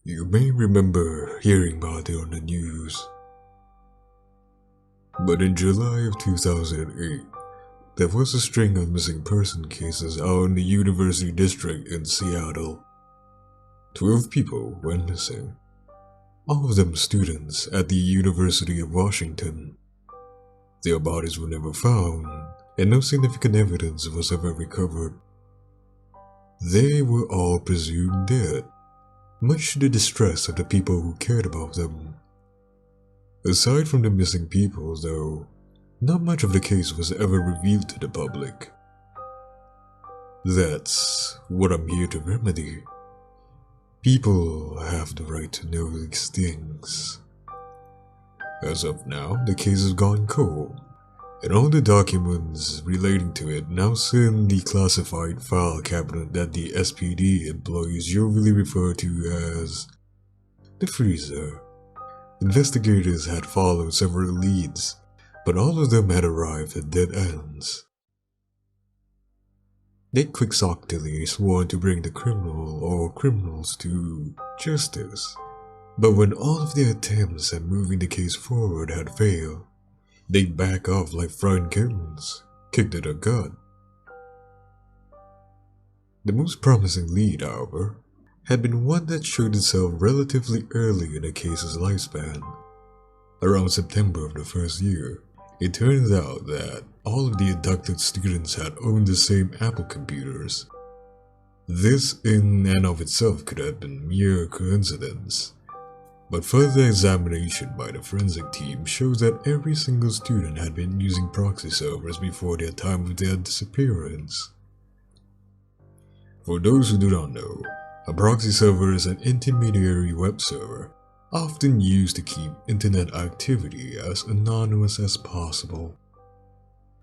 You may remember hearing about it on the news, but in July of 2008, there was a string of missing person cases out in the University District in Seattle. 12 people went missing, all of them students at the University of Washington. Their bodies were never found, and no significant evidence was ever recovered. They were all presumed dead, much to the distress of the people who cared about them. Aside from the missing people, though, not much of the case was ever revealed to the public. That's what I'm here to remedy. People have the right to know these things. As of now, the case has gone cold, and all the documents relating to it now sit in the classified file cabinet that the SPD employees usually refer to as the freezer. Investigators had followed several leads, but all of them had arrived at dead ends. They quixotically sworn to bring the criminal or criminals to justice, but when all of their attempts at moving the case forward had failed, they'd back off like frightened kittens, kicked at a gut. The most promising lead, however, had been one that showed itself relatively early in the case's lifespan. Around September of the first year, it turns out that all of the abducted students had owned the same Apple computers. This in and of itself could have been mere coincidence, but further examination by the forensic team shows that every single student had been using proxy servers before their time of their disappearance. For those who do not know, a proxy server is an intermediary web server, often used to keep internet activity as anonymous as possible,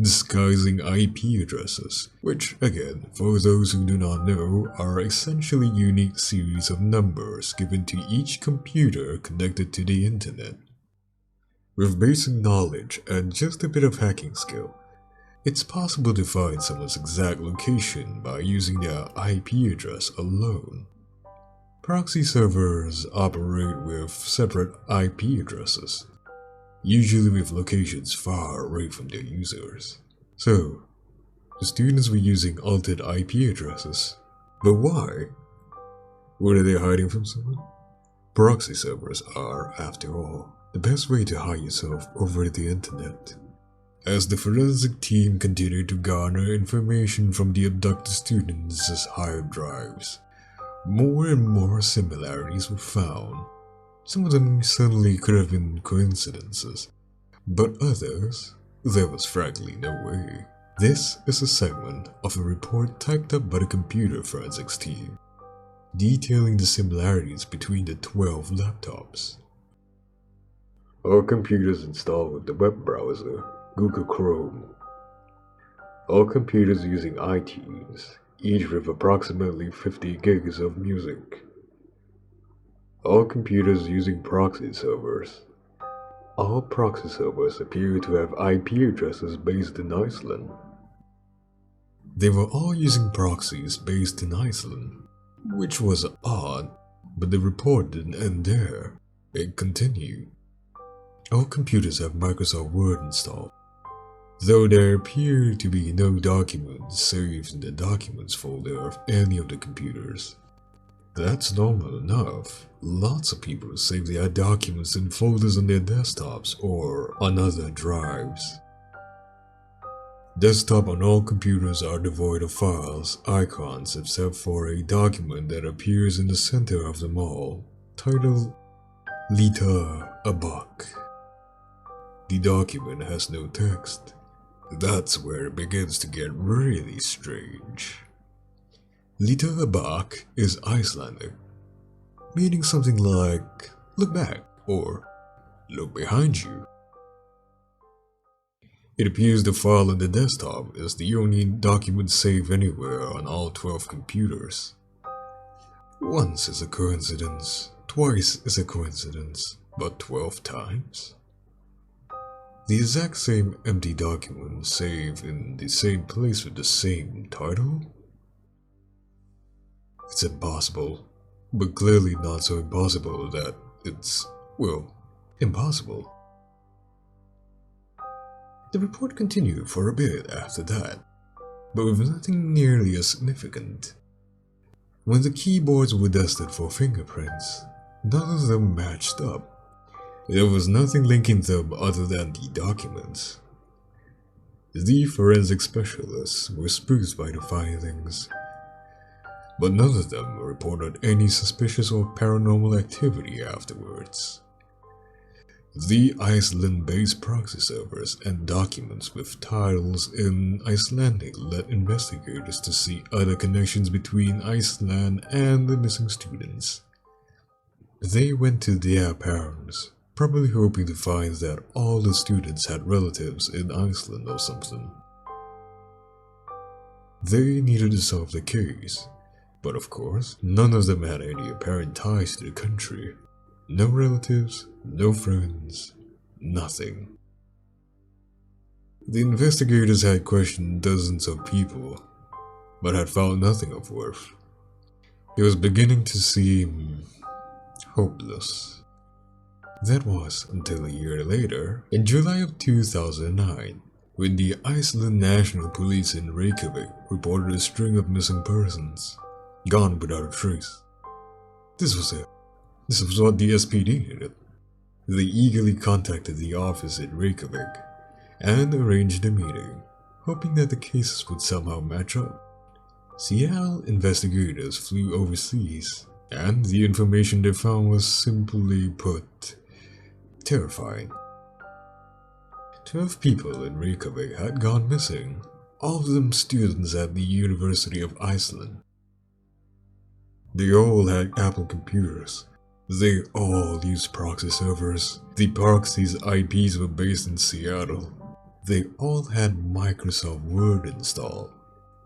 disguising IP addresses, which again, for those who do not know, are essentially unique series of numbers given to each computer connected to the internet. With basic knowledge and just a bit of hacking skill, it's possible to find someone's exact location by using their IP address alone. Proxy servers operate with separate IP addresses, usually with locations far away from their users. So, the students were using altered IP addresses. But why? Were they hiding from someone? Proxy servers are, after all, the best way to hide yourself over the internet. As the forensic team continued to garner information from the abducted students' hard drives, more and more similarities were found. Some of them certainly could have been coincidences, but others, there was frankly no way. This is a segment of a report typed up by the computer forensics team, detailing the similarities between the 12 laptops. All computers installed with the web browser, Google Chrome. All computers using iTunes, each with approximately 50 gigs of music. All computers using proxy servers. All proxy servers appear to have IP addresses based in Iceland. They were all using proxies based in Iceland, which was odd, but the report didn't end there. It continued. All computers have Microsoft Word installed, though there appear to be no documents saved in the Documents folder of any of the computers. That's normal enough. Lots of people save their documents in folders on their desktops or on other drives. Desktop on all computers are devoid of files, icons, except for a document that appears in the center of them all, titled Líta, a Buck. The document has no text. That's where it begins to get really strange. Líta, a Buck is Icelandic, meaning something like look back or look behind you. It appears the file on the desktop is the only document saved anywhere on all 12 computers. Once is a coincidence, twice is a coincidence, but 12 times? The exact same empty document saved in the same place with the same title? It's impossible. but clearly not so impossible that it's, well, impossible. The report continued for a bit after that, but with nothing nearly as significant. When the keyboards were tested for fingerprints, none of them matched up. There was nothing linking them other than the documents. The forensic specialists were spooked by the findings, but none of them reported any suspicious or paranormal activity afterwards. The Iceland-based proxy servers and documents with titles in Icelandic led investigators to see other connections between Iceland and the missing students. They went to their parents, probably hoping to find that all the students had relatives in Iceland or something. They needed to solve the case, but of course, none of them had any apparent ties to the country. No relatives, no friends, nothing. The investigators had questioned dozens of people, but had found nothing of worth. It was beginning to seem hopeless. That was until a year later, in July of 2009, when the Iceland National Police in Reykjavik reported a string of missing persons, gone without a trace. This was it. This was what the SPD needed. They eagerly contacted the office in Reykjavik and arranged a meeting, hoping that the cases would somehow match up. Seattle investigators flew overseas, and the information they found was simply put, terrifying. 12 people in Reykjavik had gone missing, all of them students at the University of Iceland. They all had Apple computers. They all used proxy servers. The proxy's IPs were based in Seattle. They all had Microsoft Word installed,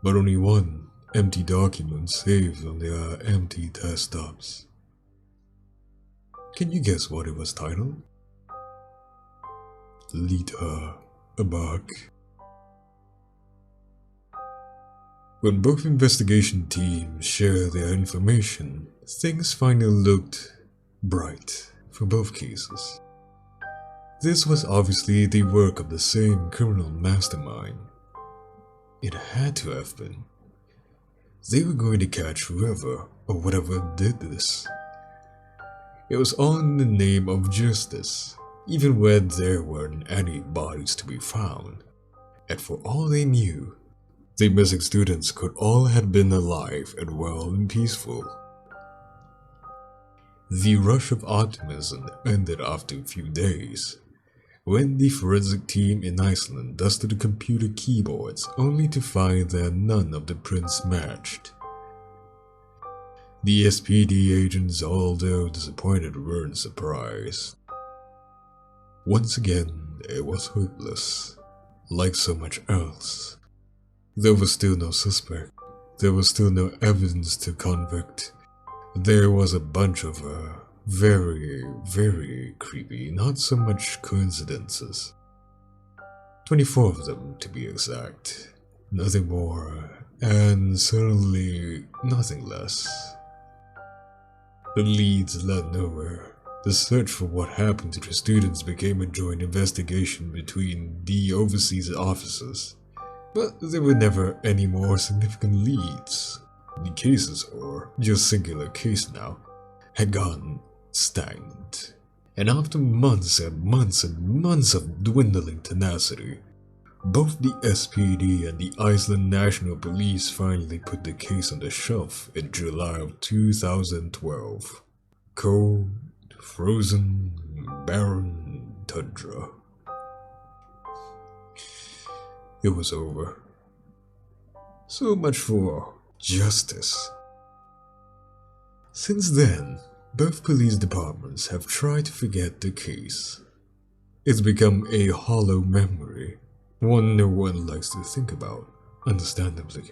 but only one empty document saved on their empty desktops. Can you guess what it was titled? Líta, a bug. When both investigation teams shared their information, things finally looked bright for both cases. This was obviously the work of the same criminal mastermind. It had to have been. They were going to catch whoever or whatever did this. It was all in the name of justice, even when there weren't any bodies to be found. And for all they knew, the missing students could all have been alive and well and peaceful. The rush of optimism ended after a few days, when the forensic team in Iceland dusted the computer keyboards only to find that none of the prints matched. The SPD agents, although disappointed, weren't surprised. Once again, it was hopeless, like so much else. There was still no suspect. There was still no evidence to convict. There was a bunch of very, very creepy, not so much coincidences. 24 of them, to be exact. Nothing more, and certainly nothing less. The leads led nowhere. The search for what happened to the students became a joint investigation between the overseas officers. But there were never any more significant leads. The cases, or just singular case now, had gone stagnant. And after months and months and months of dwindling tenacity, both the SPD and the Iceland National Police finally put the case on the shelf in July of 2012. Cold, frozen, barren tundra. It was over. So much for justice. Since then, both police departments have tried to forget the case. It's become a hollow memory, one no one likes to think about, understandably.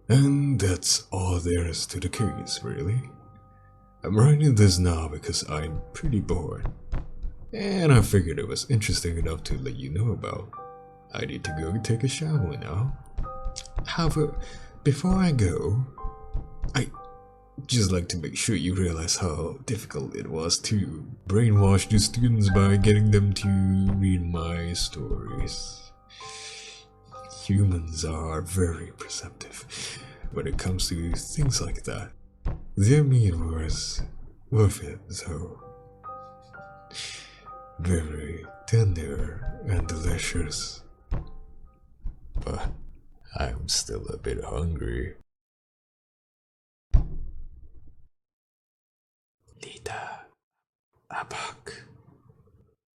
And that's all there is to the case, really. I'm writing this now because I'm pretty bored, and I figured it was interesting enough to let you know about. I need to go take a shower now. However, before I go, just like to make sure you realize how difficult it was to brainwash the students by getting them to read my stories. Humans are very perceptive when it comes to things like that. Their meat was worth it, though. Very tender and delicious. But I'm still a bit hungry. Líta, a buck.